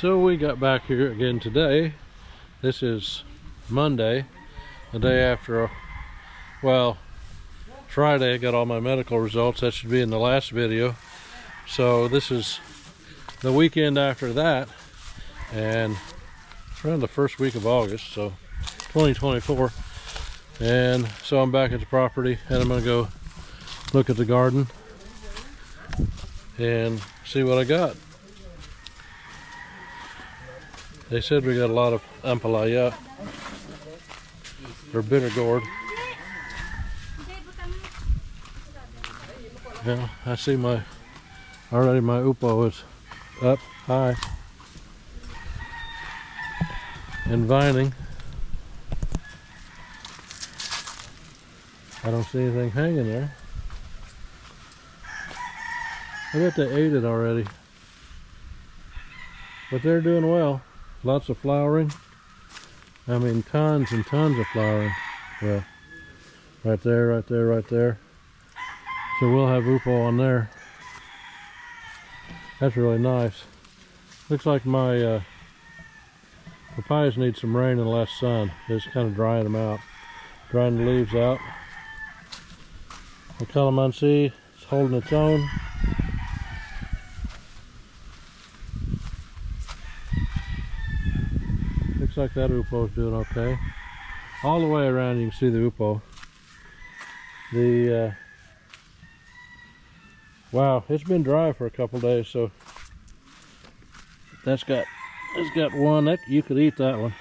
So we got back here again today. This is Monday, the day after, well, Friday I got all my medical results. That should be in the last video. So this is the weekend after that, and it's around the first week of August, so 2024. And so I'm back at the property, and I'm gonna go look at the garden and see what I got. They said we got a lot of ampalaya, or bitter gourd. Yeah, I see already my upo is up high and vining. I don't see anything hanging there. I bet they ate it already. But they're doing well. Lots of flowering. I mean, tons and tons of flowering. Well, right there, right there, right there. So we'll have upo on there. That's really nice. Looks like my papayas need some rain and less sun. It's kind of drying them out. Drying the leaves out. The calamansi is holding its own. Looks like that upo is doing okay. All the way around you can see the upo. Wow, it's been dry for a couple days, so it's got one that you could eat that one.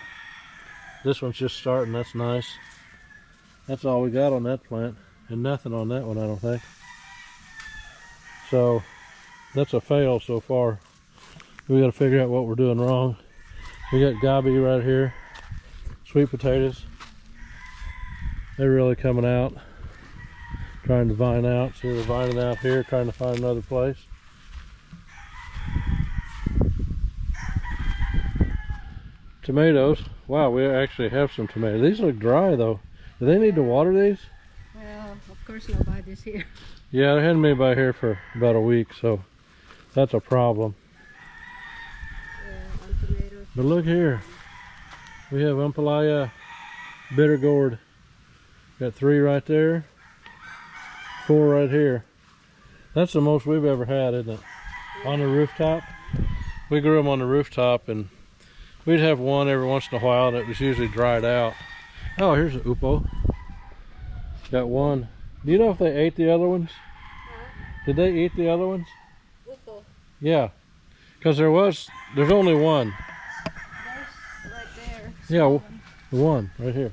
This one's just starting. That's nice. That's all we got on that plant, and nothing on that one, I don't think. So that's a fail so far. We got to figure out what we're doing wrong. We got gabi right here, sweet potatoes. They're really coming out, trying to vine out. See, they're vining out here, trying to find another place. Tomatoes. Wow, we actually have some tomatoes. These look dry though. Do they need to water these? Well, of course nobody's here. Yeah, there hadn't been anybody here for about a week, so that's a problem. But look here, we have ampalaya, bitter gourd. Got 3 right there, 4 right here. That's the most we've ever had, isn't it? Yeah. On the rooftop. We grew them on the rooftop, and we'd have one every once in a while, and it was usually dried out. Oh, here's an upo. Got one. Do you know if they ate the other ones? Did they eat the other ones? Upo. Yeah, because there's only one. Right there. Yeah, the one right here.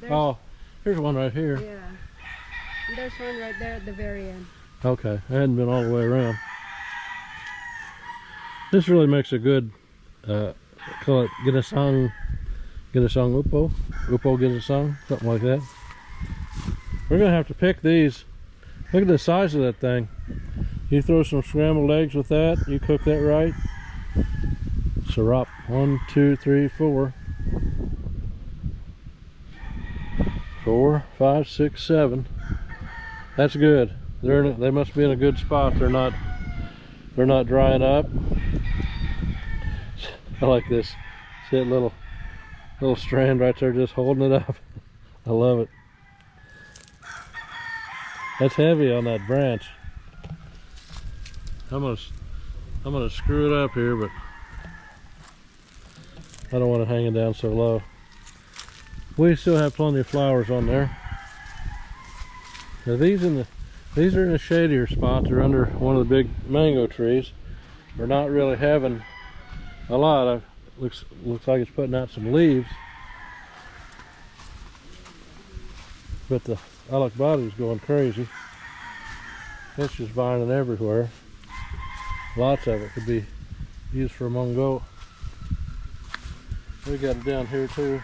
Yeah. Oh, here's one right here. Yeah. And there's one right there at the very end. Okay, I hadn't been all the way around. This really makes a good, call it ginasang upo, ginasang, something like that. We're gonna have to pick these. Look at the size of that thing. You throw some scrambled eggs with that, you cook that right. Syrup. 1, 2, 3, 4. 4, 5, 6, 7. That's good. They must be in a good spot. They're not drying up. I like this. See that little strand right there just holding it up. I love it. That's heavy on that branch. I'm gonna screw it up here, but I don't want it hanging down so low. We still have plenty of flowers on there. Now these are in a shadier spot. They're under one of the big mango trees. We're not really having a lot of. Looks like it's putting out some leaves, but the alakbadi is going crazy. It's just vining everywhere. Lots of it could be used for mango. We got it down here too.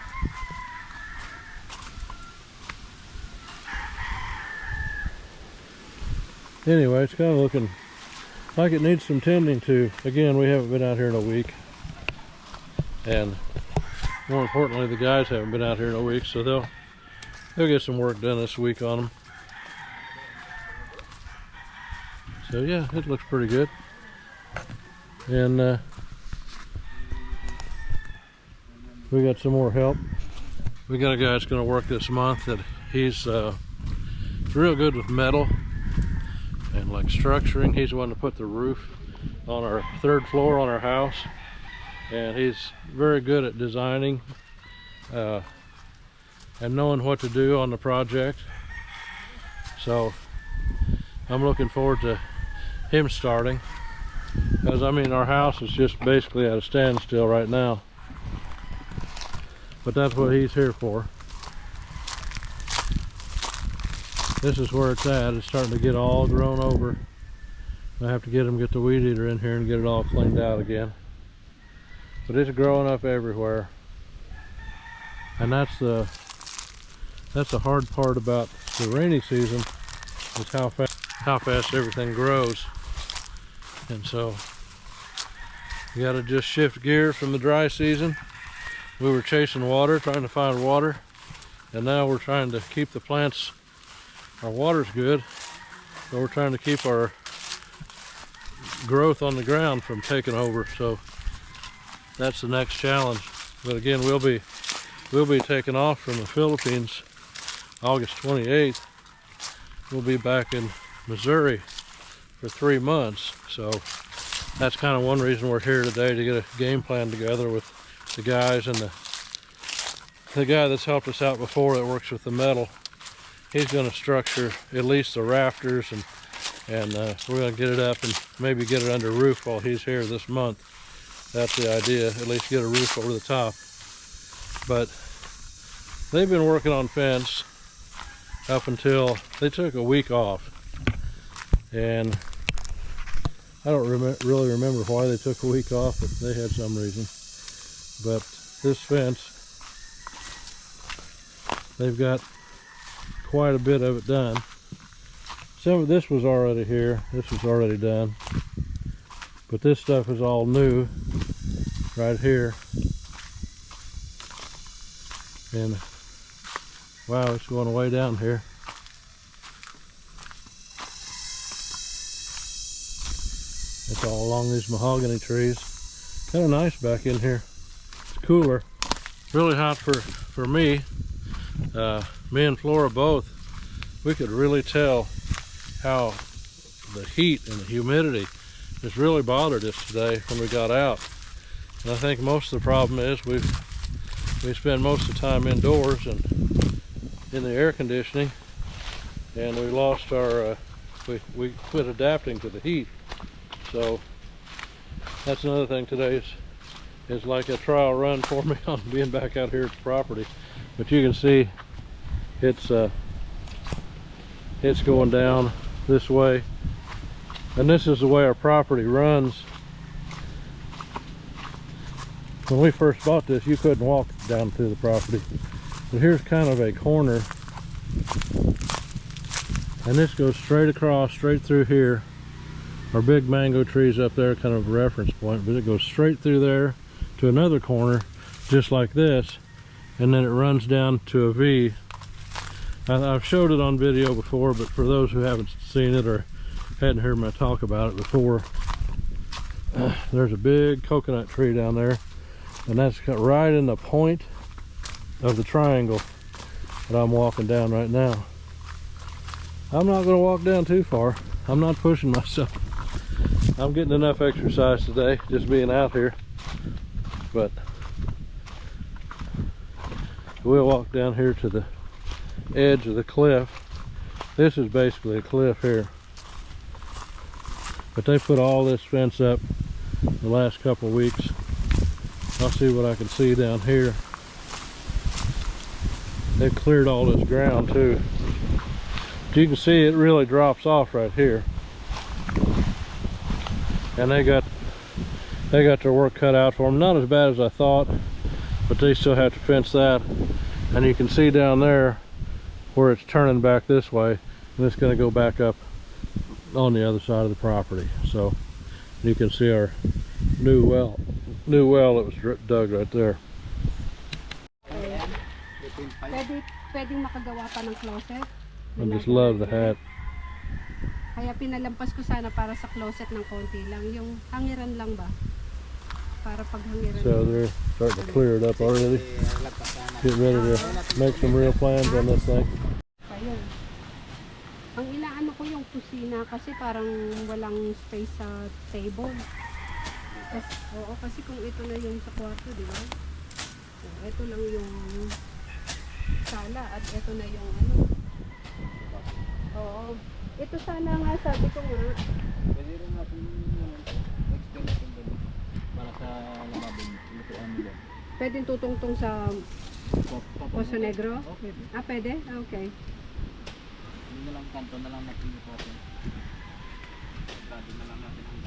Anyway, it's kind of looking like it needs some tending to. Again, we haven't been out here in a week, and more importantly, the guys haven't been out here in a week, so they'll get some work done this week on them. So yeah, it looks pretty good. And we got some more help. We got a guy that's going to work this month that he's real good with metal and like structuring. He's the one to put the roof on our 3rd floor on our house, and he's very good at designing and knowing what to do on the project. So I'm looking forward to him starting, because I mean our house is just basically at a standstill right now, but that's what he's here for. This is where it's at. It's starting to get all grown over. I have to get the weed eater in here and get it all cleaned out again. But it's growing up everywhere, and that's the hard part about the rainy season, is how fast everything grows. And so you got to just shift gears from the dry season. We were chasing water, trying to find water, and now we're trying to keep the plants. Our water's good, but we're trying to keep our growth on the ground from taking over. So that's the next challenge. But again, we'll be taking off from the Philippines August 28th. We'll be back in Missouri for 3 months. So that's kind of one reason we're here today, to get a game plan together with the guys, and the guy that's helped us out before that works with the metal. He's going to structure at least the rafters, and we're going to get it up and maybe get it under roof while he's here this month. That's the idea, at least get a roof over the top. But they've been working on fence up until they took a week off, and I don't really remember why they took a week off, but they had some reason. But this fence, they've got quite a bit of it done. Some of this was already here, this was already done, but this stuff is all new right here. And wow, it's going way down here. It's all along these mahogany trees. Kind of nice back in here. It's cooler. Really hot for me. Me and Flora both, we could really tell how the heat and the humidity has really bothered us today when we got out. And I think most of the problem is we spend most of the time indoors and in the air conditioning, and we lost our we quit adapting to the heat. So that's another thing today is like a trial run for me on being back out here at the property. But you can see it's going down this way, and this is the way our property runs. When we first bought this, you couldn't walk down through the property, but here's kind of a corner, and this goes straight across, straight through here. Our big mango trees up there, kind of a reference point, but it goes straight through there to another corner just like this, and then it runs down to a V. I've showed it on video before, but for those who haven't seen it or hadn't heard me talk about it before, there's a big coconut tree down there, and that's right in the point of the triangle that I'm walking down right now. I'm not going to walk down too far. I'm not pushing myself. I'm getting enough exercise today just being out here, but we'll walk down here to the edge of the cliff. This is basically a cliff here, but they put all this fence up the last couple of weeks. I'll see what I can see down here. They've cleared all this ground too. But you can see it really drops off right here, and they got their work cut out for them. Not as bad as I thought, but they still have to fence that. And you can see down there where it's turning back this way, and it's going to go back up on the other side of the property. So you can see our new well that was dug right there. Pwedeng makagawa pa ng closet. I just love the hat. Kaya pinalampas ko sana para sa closet ng konti lang. Yung hangiran lang ba? para paghangiran. So they're starting to clear it up already. Get ready to make some real plans on this thing. Ayun. Ang inaano ko yung kusina kasi parang walang space sa table. Oo, kasi kung ito na yung sa kwarto, di ba? Ito lang yung sala at ito na yung ano. Oo. Ito sana nga, sabi ko nga. Pwede rin natin extend natin doon para sa lababing lutuan nila. Pwede tutungtong sa Poso Negro? Okay. Ah, pwede? Okay. Hindi na lang kanto na lang natin lutuan. Pwede na lang natin ang